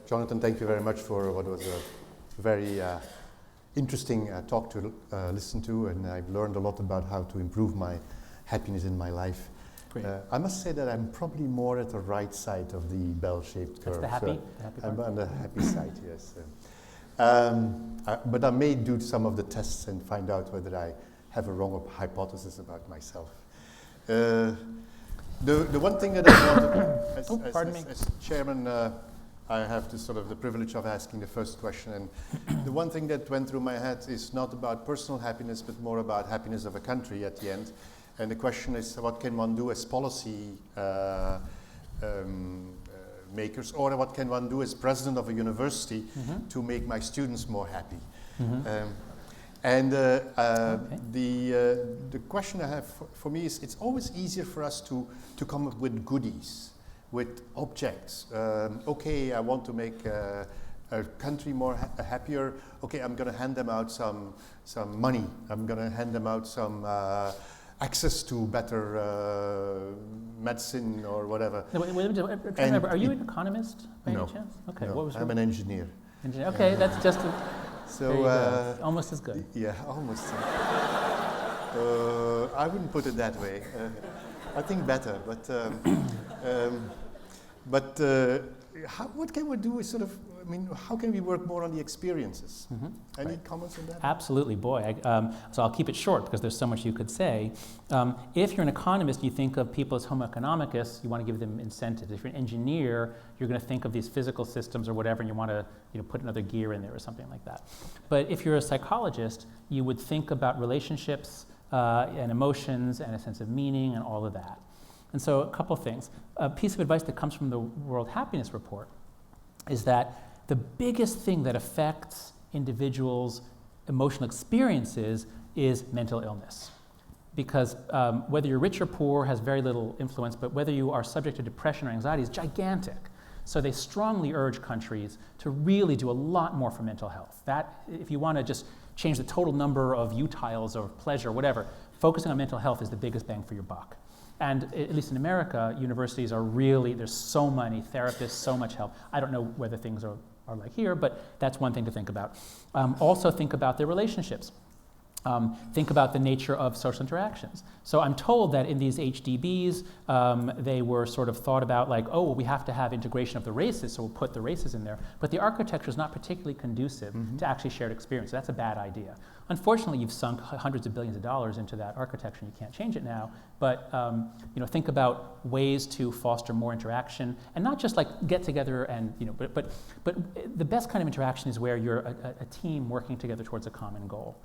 Jonathan, thank you very much for what was a very interesting talk to listen to, and I've learned a lot about how to improve my happiness in my life. Great. I must say that I'm probably more at the right side of the bell-shaped curve. That's the happy I'm part? on the happy side, yes. But I may do some of the tests and find out whether I have a wrong hypothesis about myself. The one thing that I wanted, as chairman, I have the privilege of asking the first question, and the one thing that went through my head is not about personal happiness, but more about happiness of a country at the end. And the question is, what can one do as policy makers, or what can one do as president of a university to make my students more happy? The question I have for me is, it's always easier for us to come up with goodies, with objects. Okay, I want to make a country more happier. Okay, I'm going to hand them out some money. I'm going to hand them out some access to better medicine or whatever. No, wait, are you an economist by any chance? Okay, no, what was I'm an engineer. Okay, that's just so almost as good. Yeah, almost. I wouldn't put it that way. I think better, what can we do is how can we work more on the experiences? Any comments on that? Absolutely, boy. So I'll keep it short because there's so much you could say. If you're an economist, you think of people as homo economicus, you want to give them incentives. If you're an engineer, you're going to think of these physical systems or whatever, and you want to put another gear in there or something like that. But if you're a psychologist, you would think about relationships and emotions and a sense of meaning and all of that. And so a couple of things. A piece of advice that comes from the World Happiness Report is that the biggest thing that affects individuals' emotional experiences is mental illness. Because whether you're rich or poor has very little influence, but whether you are subject to depression or anxiety is gigantic. So they strongly urge countries to really do a lot more for mental health. That, if you want to just change the total number of utiles or pleasure, whatever, focusing on mental health is the biggest bang for your buck. And at least in America, universities are really, there's so many therapists, so much help. I don't know whether things are like here, but that's one thing to think about. Also think about their relationships. Think about the nature of social interactions. So I'm told that in these HDBs, they were sort of thought about like, oh, well, we have to have integration of the races, so we'll put the races in there. But the architecture is not particularly conducive to actually shared experience. So that's a bad idea. Unfortunately, you've sunk hundreds of billions of dollars into that architecture, and you can't change it now. But think about ways to foster more interaction, and not just like get together and but the best kind of interaction is where you're a team working together towards a common goal.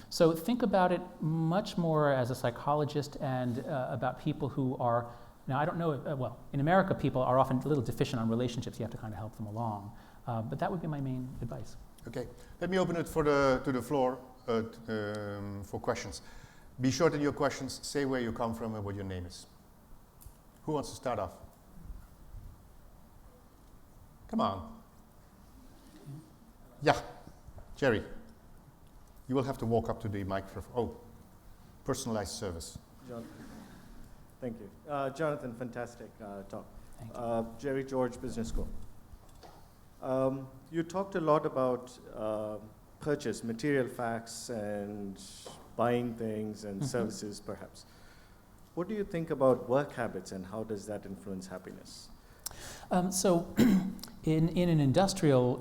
So think about it much more as a psychologist and about people who are, now I don't know, in America people are often a little deficient on relationships. You have to kind of help them along. But that would be my main advice. Okay, let me open it to the floor for questions. Be short in your questions, say where you come from and what your name is. Who wants to start off? Come on. Yeah, Jerry. You will have to walk up to the microphone. Oh, personalized service. Thank you. Jonathan, fantastic talk. Thank you. Jerry George Business School. You talked a lot about purchase, material facts, and buying things and services, perhaps. What do you think about work habits, and how does that influence happiness? So in an industrial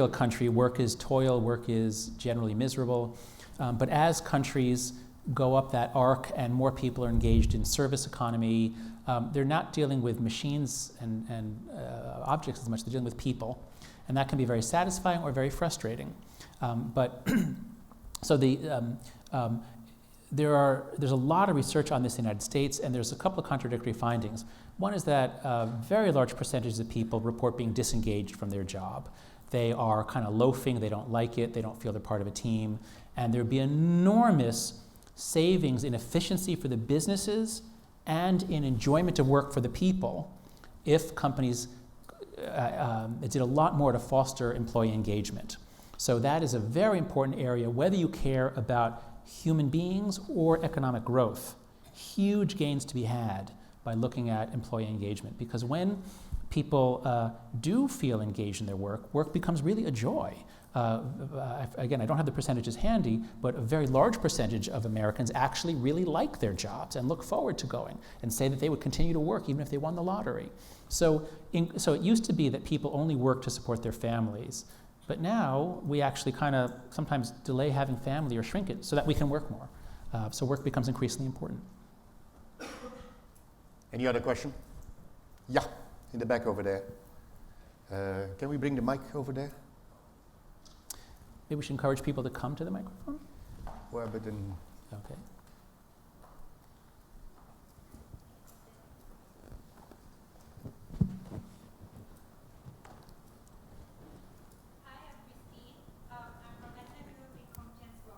country, work is toil, work is generally miserable. But as countries go up that arc and more people are engaged in service economy, they're not dealing with machines and objects as much, they're dealing with people. And that can be very satisfying or very frustrating. So there's a lot of research on this in the United States, and there's a couple of contradictory findings. One is that very large percentages of people report being disengaged from their job. They are kind of loafing, they don't like it, they don't feel they're part of a team, and there'd be enormous savings in efficiency for the businesses and in enjoyment of work for the people if companies did a lot more to foster employee engagement. So that is a very important area, whether you care about human beings or economic growth. Huge gains to be had by looking at employee engagement, because when people do feel engaged in their work, work becomes really a joy. Again, I don't have the percentages handy, but a very large percentage of Americans actually really like their jobs and look forward to going and say that they would continue to work even if they won the lottery. So it used to be that people only work to support their families, but now we actually kind of sometimes delay having family or shrink it so that we can work more. So work becomes increasingly important. Any other question? Yeah, in the back over there. Can we bring the mic over there? Maybe we should encourage people to come to the microphone? Well, but then... Okay. Hi, I'm Christine. I'm from SMU Community.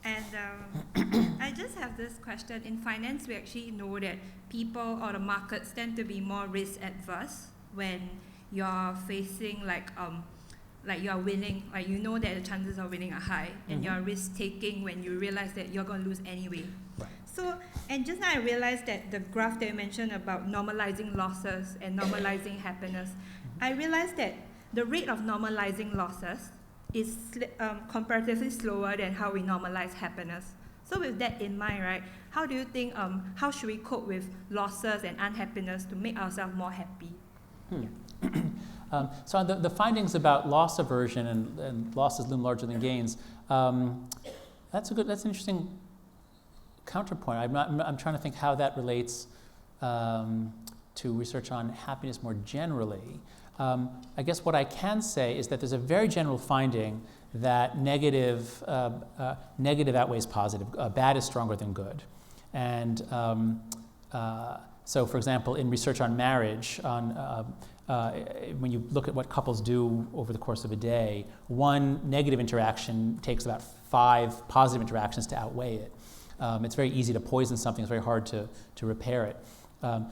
And I just have this question. In finance, we actually know that people or the markets tend to be more risk adverse when you're facing like you're winning, like you know that the chances of winning are high, and you're risk taking when you realize that you're going to lose anyway. Right. So, and just now I realized that the graph that you mentioned about normalizing losses and normalizing happiness, I realized that the rate of normalizing losses is comparatively slower than how we normalize happiness. So with that in mind, right, how do you think, how should we cope with losses and unhappiness to make ourselves more happy? So the findings about loss aversion and losses loom larger than gains, that's an interesting counterpoint. I'm trying to think how that relates to research on happiness more generally. I guess what I can say is that there's a very general finding that negative outweighs positive. Bad is stronger than good. And so, for example, in research on marriage, when you look at what couples do over the course of a day, one negative interaction takes about 5 positive interactions to outweigh it. It's very easy to poison something. It's very hard to repair it.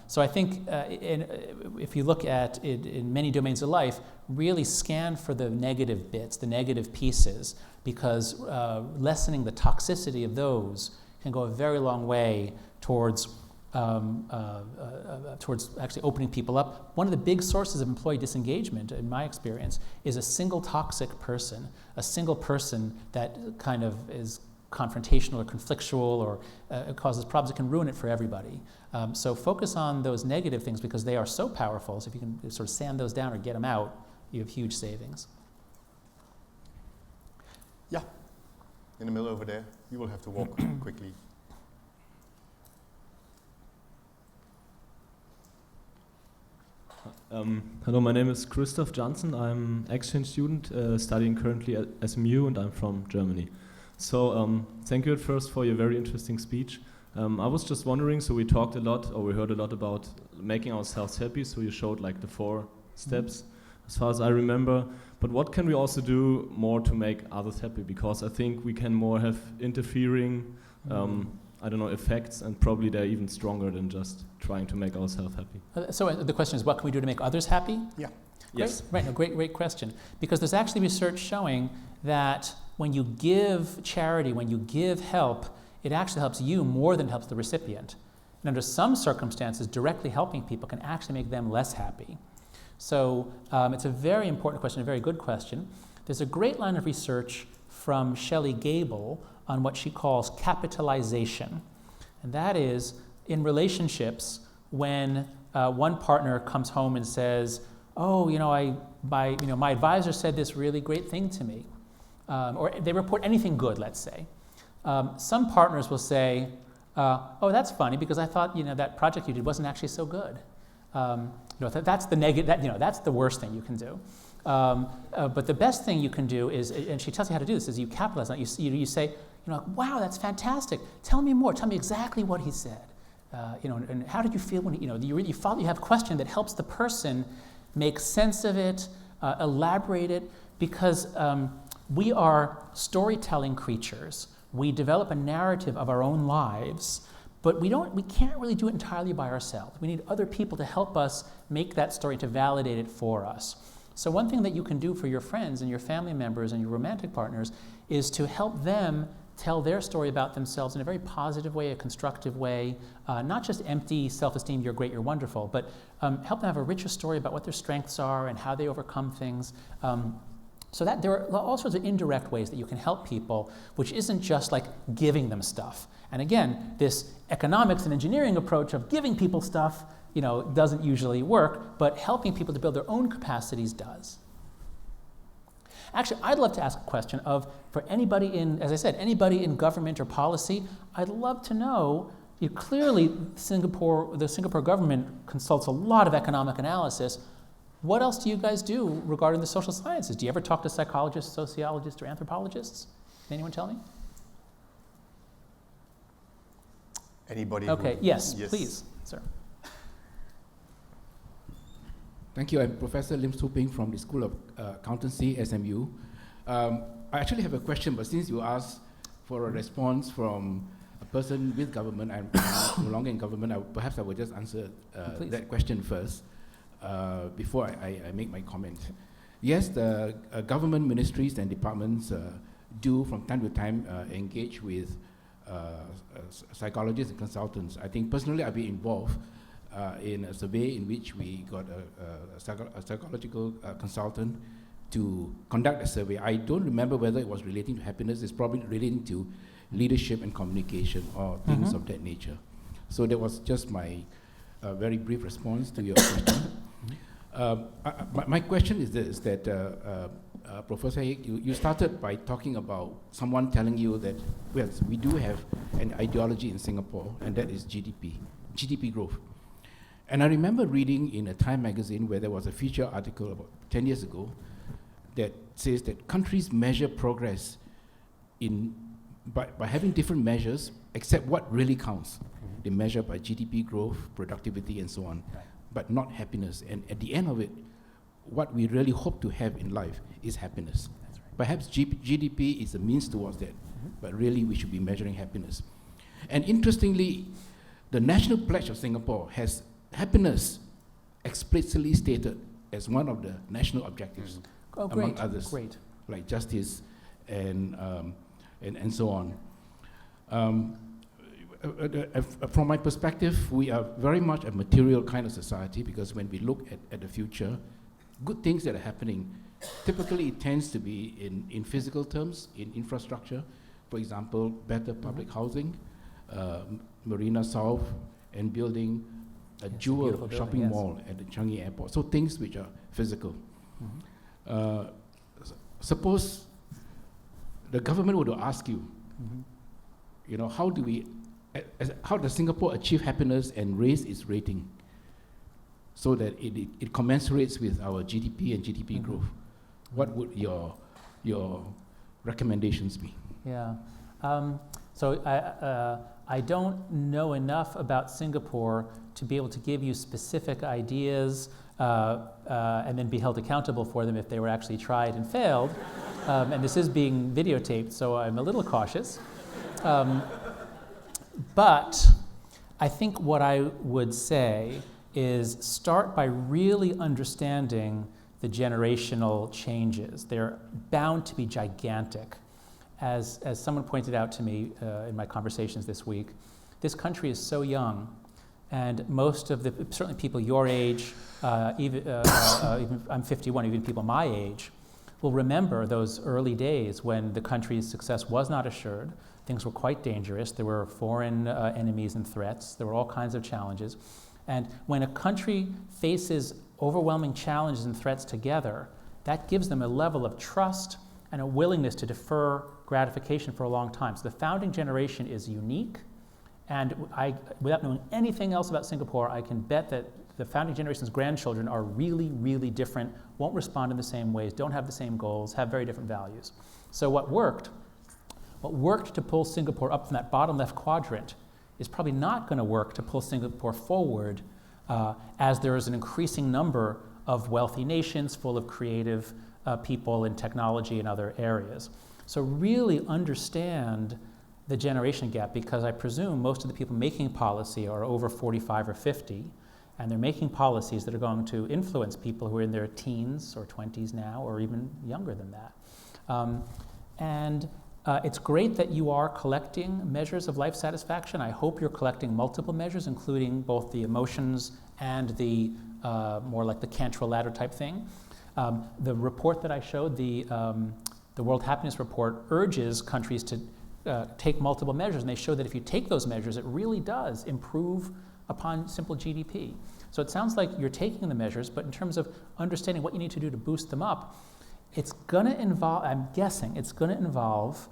So I think if you look at it in many domains of life, really scan for the negative bits, the negative pieces, because lessening the toxicity of those can go a very long way towards actually opening people up. One of the big sources of employee disengagement, in my experience, is a single toxic person, a single person that kind of is confrontational or conflictual or causes problems. It can ruin it for everybody. So focus on those negative things because they are so powerful. So if you can sort of sand those down or get them out, you have huge savings. Yeah, in the middle over there. You will have to walk quickly. Hello, my name is Christoph Johnson. I'm exchange student studying currently at SMU, and I'm from Germany. So thank you at first for your very interesting speech. I was just wondering, so we talked a lot, or we heard a lot about making ourselves happy, so you showed like the 4 steps, as far as I remember. But what can we also do more to make others happy? Because I think we can more have interfering, I don't know, effects, and probably they're even stronger than just trying to make ourselves happy. So the question is, what can we do to make others happy? Yeah. Yes. Right, no, great question. Because there's actually research showing that when you give charity, when you give help, it actually helps you more than it helps the recipient. And under some circumstances, directly helping people can actually make them less happy. So it's a very important question, a very good question. There's a great line of research from Shelley Gable on what she calls capitalization. And that is, in relationships, when one partner comes home and says, oh, my advisor said this really great thing to me. Or they report anything good, let's say. Some partners will say, oh, that's funny because I thought that project you did wasn't actually so good. That's the negative. That's the worst thing you can do. But the best thing you can do is, and she tells you how to do this, is you capitalize on it. You say, wow, that's fantastic. Tell me more. Tell me exactly what he said. And how did you feel when you have a question that helps the person make sense of it, elaborate it, because we are storytelling creatures. We develop a narrative of our own lives, but we can't really do it entirely by ourselves. We need other people to help us make that story, to validate it for us. So one thing that you can do for your friends and your family members and your romantic partners is to help them tell their story about themselves in a very positive way, a constructive way, not just empty self-esteem, you're great, you're wonderful, but help them have a richer story about what their strengths are and how they overcome things. So that there are all sorts of indirect ways that you can help people, which isn't just like giving them stuff. And again, this economics and engineering approach of giving people stuff, doesn't usually work, but helping people to build their own capacities does. Actually, I'd love to ask a question for anybody as I said, anybody in government or policy, I'd love to know, clearly the Singapore government consults a lot of economic analysis. What else do you guys do regarding the social sciences? Do you ever talk to psychologists, sociologists, or anthropologists? Can anyone tell me? Anybody? Okay, yes, please, sir. Thank you. I'm Professor Lim Soo Ping from the School of Accountancy, SMU. I actually have a question, but since you asked for a response from a person with government, I'm no longer in government, perhaps I will just answer that question first before I make my comment. Yes, the government ministries and departments do from time to time engage with psychologists and consultants. I think personally I've been involved in a survey in which we got a psychological consultant to conduct a survey. I don't remember whether it was relating to happiness. It's probably relating to leadership and communication or things of that nature. So that was just my very brief response to your question. My question is this, that Professor Haidt, you started by talking about someone telling you that, well, we do have an ideology in Singapore, and that is GDP growth. And I remember reading in a Time magazine where there was a feature article about 10 years ago that says that countries measure progress by having different measures, except what really counts. They measure by GDP growth, productivity, and so on, but not happiness. And at the end of it, what we really hope to have in life is happiness. That's right. Perhaps GDP is a means towards that, but really we should be measuring happiness. And interestingly, the National Pledge of Singapore has happiness explicitly stated as one of the national objectives, among others, like justice and so on. From my perspective, we are very much a material kind of society, because when we look at the future, good things that are happening, typically it tends to be in physical terms, in infrastructure. For example, better public housing, Marina South, and building a jewel shopping mall at the Changi Airport. So things which are physical. Suppose the government were to ask you, how does Singapore achieve happiness and raise its rating so that it commensurates with our GDP and GDP growth? What would your recommendations be? Yeah. So I don't know enough about Singapore to be able to give you specific ideas and then be held accountable for them if they were actually tried and failed. And this is being videotaped, so I'm a little cautious. But I think what I would say is start by really understanding the generational changes. They're bound to be gigantic. As someone pointed out to me in my conversations this week, this country is so young, and most of certainly people your age, even I'm 51, even people my age, will remember those early days when the country's success was not assured. Things were quite dangerous. There were foreign enemies and threats. There were all kinds of challenges. And when a country faces overwhelming challenges and threats together, that gives them a level of trust and a willingness to defer gratification for a long time. So the founding generation is unique, and without knowing anything else about Singapore, I can bet that the founding generation's grandchildren are really, really different, won't respond in the same ways, don't have the same goals, have very different values. So what worked to pull Singapore up from that bottom left quadrant is probably not going to work to pull Singapore forward as there is an increasing number of wealthy nations full of creative people in technology and other areas. So really understand the generation gap, because I presume most of the people making policy are over 45 or 50, and they're making policies that are going to influence people who are in their teens or 20s now, or even younger than that. And It's great that you are collecting measures of life satisfaction. I hope you're collecting multiple measures, including both the emotions and the more like the Cantrell ladder type thing. The report that I showed, the World Happiness Report, urges countries to take multiple measures, and they show that if you take those measures, it really does improve upon simple GDP. So it sounds like you're taking the measures, but in terms of understanding what you need to do to boost them up, it's going to involve, I'm guessing, it's going to involve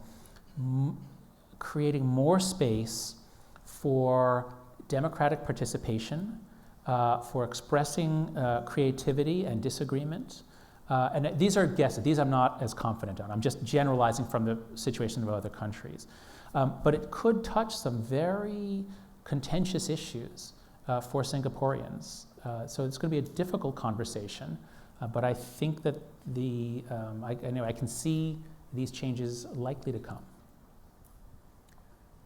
creating more space for democratic participation, for expressing creativity and disagreement. And these are guesses. These I'm not as confident on. I'm just generalizing from the situation of other countries. But it could touch some very contentious issues for Singaporeans. So it's going to be a difficult conversation. But I think that anyway, I can see these changes likely to come.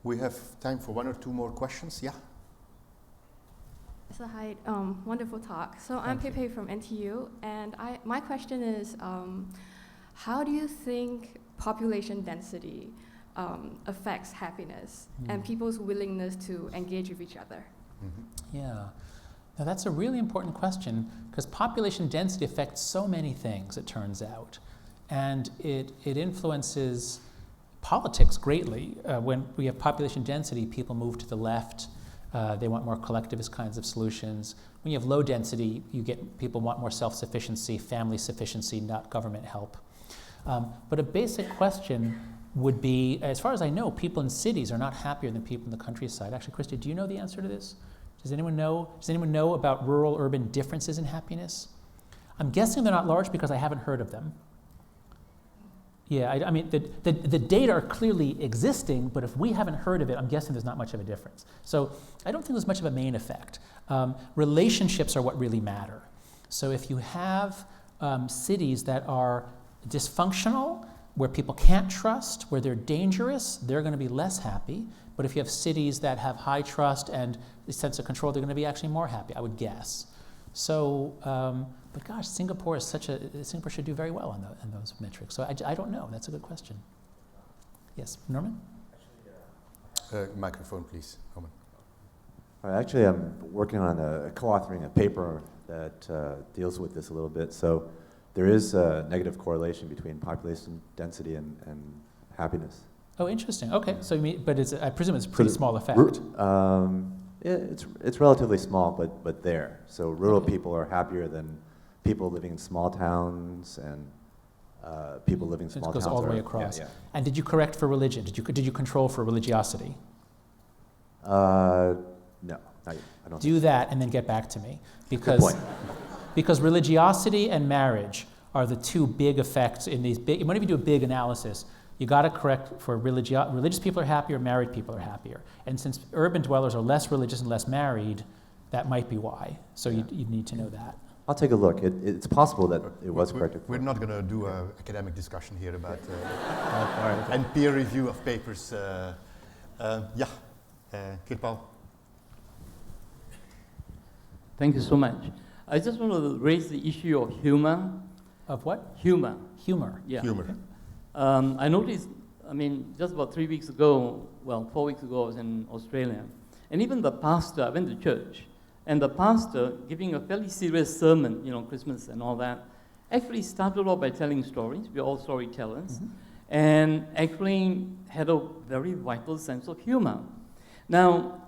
We have time for one or two more questions. Yeah. So hi, wonderful talk. So I'm Pepe from NTU, and my question is, how do you think population density affects happiness and people's willingness to engage with each other? Yeah. Now that's a really important question, because population density affects so many things, it turns out. And it influences politics greatly. When we have population density, people move to the left. They want more collectivist kinds of solutions. When you have low density, people want more self-sufficiency, family sufficiency, not government help. But a basic question would be, as far as I know, people in cities are not happier than people in the countryside. Actually, Christy, do you know the answer to this? Does anyone know about rural-urban differences in happiness? I'm guessing they're not large because I haven't heard of them. Yeah, I mean, the data are clearly existing, but if we haven't heard of it, I'm guessing there's not much of a difference. So I don't think there's much of a main effect. Relationships are what really matter. So if you have cities that are dysfunctional, where people can't trust, where they're dangerous, they're going to be less happy. But if you have cities that have high trust and the sense of control, they're going to be actually more happy, I would guess. So, but gosh, Singapore should do very well on those metrics. So I don't know. That's a good question. Yes, Norman? Microphone, please, Norman. Actually, I'm working on co-authoring a paper that deals with this a little bit. So there is a negative correlation between population density and happiness. Oh, interesting. Okay, so I presume it's a pretty small effect. It's relatively small, but there. So rural people are happier than people living in small towns, and people living in small towns. It goes all the way across. Yeah. And did you correct for religion? Did you control for religiosity? No, I don't. Do that and then get back to me, because religiosity and marriage are the two big effects in these big. Whenever you do a big analysis, you got to correct for religious people are happier, married people are happier. And since urban dwellers are less religious and less married, that might be why. So you need to know that. I'll take a look. It's possible that it was corrected. We're not going to do an academic discussion here about and peer review of papers. Kirpal. Thank you so much. I just want to raise the issue of humor. Of what? Humor. Humor. Yeah. Humor. I noticed, just about 4 weeks ago, I was in Australia. And even the pastor, I went to church, and the pastor, giving a fairly serious sermon, Christmas and all that, actually started off by telling stories. We're all storytellers. And actually had a very vital sense of humor. Now,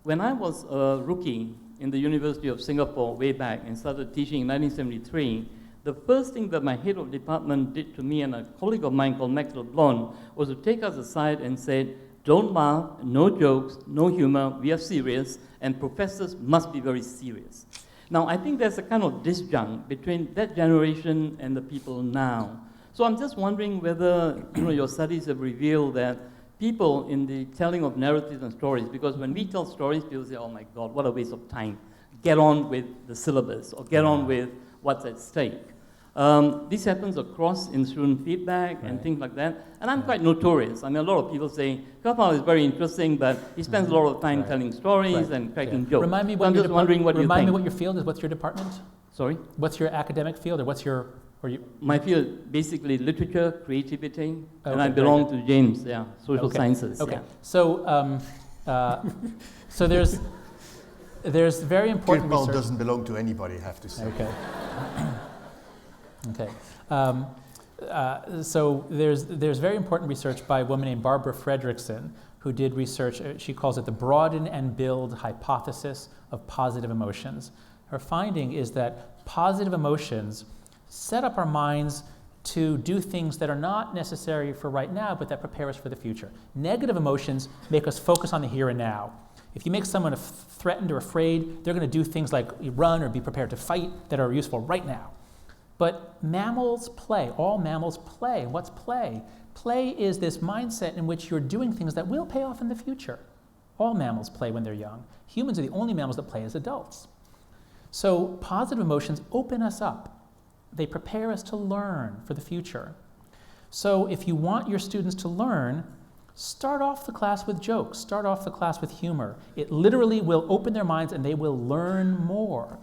when I was a rookie in the University of Singapore way back and started teaching in 1973, the first thing that my head of department did to me and a colleague of mine called Max LeBlanc was to take us aside and say, don't laugh, no jokes, no humor, we are serious, and professors must be very serious. Now, I think there's a kind of disjunct between that generation and the people now. So I'm just wondering whether your studies have revealed that people in the telling of narratives and stories, because when we tell stories, people say, oh my God, what a waste of time. Get on with the syllabus, or get on with what's at stake. This happens across in student feedback and things like that. And I'm quite notorious. A lot of people say, Kapal is very interesting, but he spends a lot of time telling stories and cracking jokes. Remind me I'm just wondering what you think. Remind me what your field is. What's your department? Sorry? What's your academic field, or what's your Or you? My field, basically literature, creativity, and I Okay, belong to James, social Okay. sciences. Okay. Yeah. So, so there's very important Kirpal research. doesn't belong to anybody, I have to say. Okay. Okay. So there's very important research by a woman named Barbara Fredrickson, who did research. She calls it the broaden and build hypothesis of positive emotions. Her finding is that positive emotions set up our minds to do things that are not necessary for right now, but that prepare us for the future. Negative emotions make us focus on the here and now. If you make someone threatened or afraid, they're going to do things like run or be prepared to fight that are useful right now. But mammals play. All mammals play. What's play? Play is this mindset in which you're doing things that will pay off in the future. All mammals play when they're young. Humans are the only mammals that play as adults. So positive emotions open us up. They prepare us to learn for the future. So if you want your students to learn, start off the class with jokes. Start off the class with humor. It literally will open their minds and they will learn more.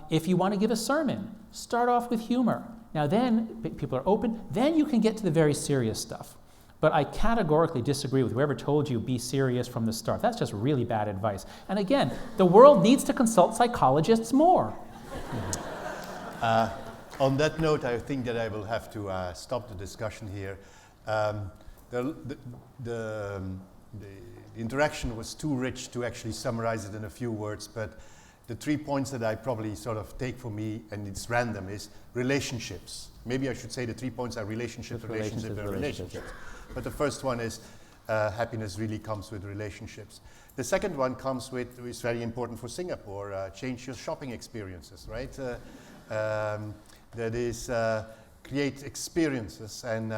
If you want to give a sermon, start off with humor. Now then, people are open, then you can get to the very serious stuff. But I categorically disagree with whoever told you be serious from the start. That's just really bad advice. And again, the world needs to consult psychologists more. On that note, I think that I will have to stop the discussion here. The interaction was too rich to actually summarize it in a few words, but the 3 points that I probably sort of take for me, and it's random, is relationships. Maybe I should say the 3 points are relationships. But the first one is happiness really comes with relationships. The second one comes with, is very important for Singapore, change your shopping experiences, right? That is, create experiences. And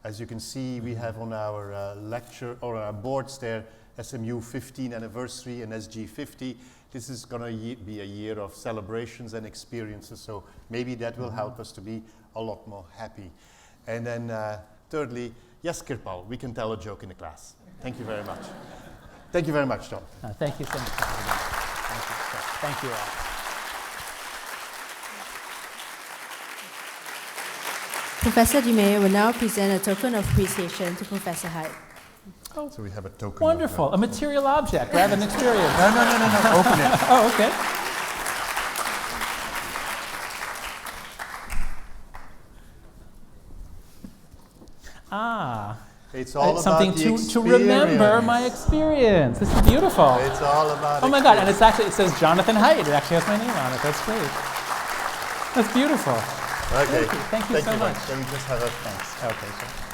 as you can see, we have on our lecture, or our boards there, SMU 15 anniversary and SG 50. This is going to be a year of celebrations and experiences, so maybe that will help us to be a lot more happy. And then thirdly, yes, Kirpal, we can tell a joke in the class. Thank you very much. Thank you very much, John. Thank you so much. Thank you all. Professor Dumais will now present a token of appreciation to Professor Haidt. Oh, so we have a token. Wonderful. A material object rather than experience. No. Open it. Oh, okay. It's all about something to remember my experience. This is beautiful. It's all about. Oh my God! And it says Jonathan Haidt. It actually has my name on it. That's great. That's beautiful. Okay. Thank you so much. Can we just have a thanks? Okay. Sure.